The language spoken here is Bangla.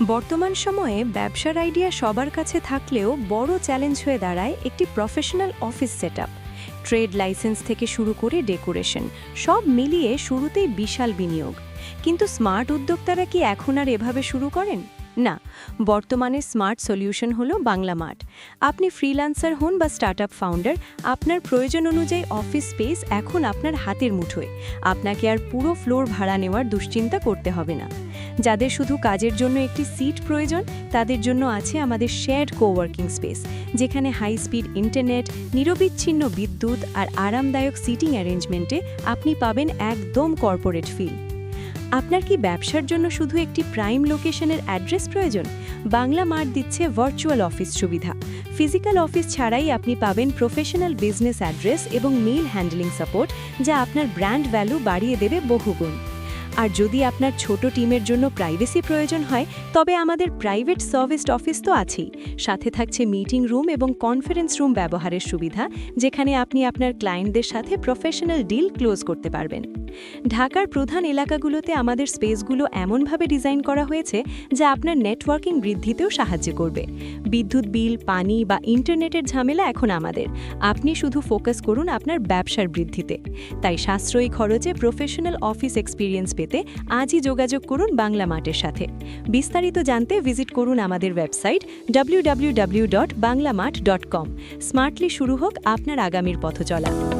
বর্তমান সময়ে ব্যবসার আইডিয়া সবার কাছে থাকলেও বড় চ্যালেঞ্জ হয়ে দাঁড়ায় একটি professional office setup. Trade licence থেকে শুরু করে ডেকোরেশন সব মিলিয়ে শুরুতেই বিশাল বিনিয়োগ। কিন্তু স্মার্ট উদ্যোক্তারা কি এখন আর এভাবে শুরু করেন? না, বর্তমানে স্মার্ট সলিউশন হলো বাংলা মার্ট। আপনি ফ্রিল্যান্সার হন বা স্টার্টআপ ফাউন্ডার, আপনার প্রয়োজন অনুযায়ী অফিস স্পেস এখন আপনার হাতের মুঠোয়। আপনাকে আর পুরো ফ্লোর ভাড়া নেওয়ার দুশ্চিন্তা করতে হবে না। যাদের শুধু কাজের জন্য একটি সিট প্রয়োজন, তাদের জন্য আছে আমাদের শেয়ার্ড কোওয়ার্কিং স্পেস, যেখানে হাই স্পিড ইন্টারনেট, নিরবিচ্ছিন্ন বিদ্যুৎ আর আরামদায়ক সিটিং অ্যারেঞ্জমেন্টে আপনি পাবেন একদম কর্পোরেট ফিল। আপনার কি ব্যবসার জন্য শুধু একটি প্রাইম লোকেশনের অ্যাড্রেস প্রয়োজন? বাংলা মার্ট দিচ্ছে ভার্চুয়াল অফিস সুবিধা। ফিজিক্যাল অফিস ছাড়াই আপনি পাবেন প্রফেশনাল বিজনেস অ্যাড্রেস এবং মেইল হ্যান্ডলিং সাপোর্ট, যা আপনার ব্র্যান্ড ভ্যালু বাড়িয়ে দেবে বহুগুণ। আর যদি আপনার ছোট টিমের জন্য প্রাইভেসি প্রয়োজন হয়, তবে আমাদের প্রাইভেট সার্ভিসড অফিস তো আছেই। সাথে থাকছে মিটিং রুম এবং কনফারেন্স রুম ব্যবহারের সুবিধা, যেখানে আপনি আপনার ক্লায়েন্টদের সাথে প্রফেশনাল ডিল ক্লোজ করতে পারবেন। ঢাকার প্রধান এলাকাগুলোতে আমাদের স্পেসগুলো এমনভাবে ডিজাইন করা হয়েছে যা আপনার নেটওয়ার্কিং বৃদ্ধিতেও সাহায্য করবে। বিদ্যুৎ বিল, পানি বা ইন্টারনেটের ঝামেলা এখন আমাদের। আপনি শুধু ফোকাস করুন আপনার ব্যবসার বৃদ্ধিতে। তাই সাশ্রয়ী খরচে প্রফেশনাল অফিস এক্সপিরিয়েন্স পেতে আজই যোগাযোগ করুন বাংলা মার্টের সাথে। বিস্তারিত জানতে ভিজিট করুন আমাদের ওয়েবসাইট www.banglamart.com। স্মার্টলি শুরু হোক আপনার আগামীর পথচলা।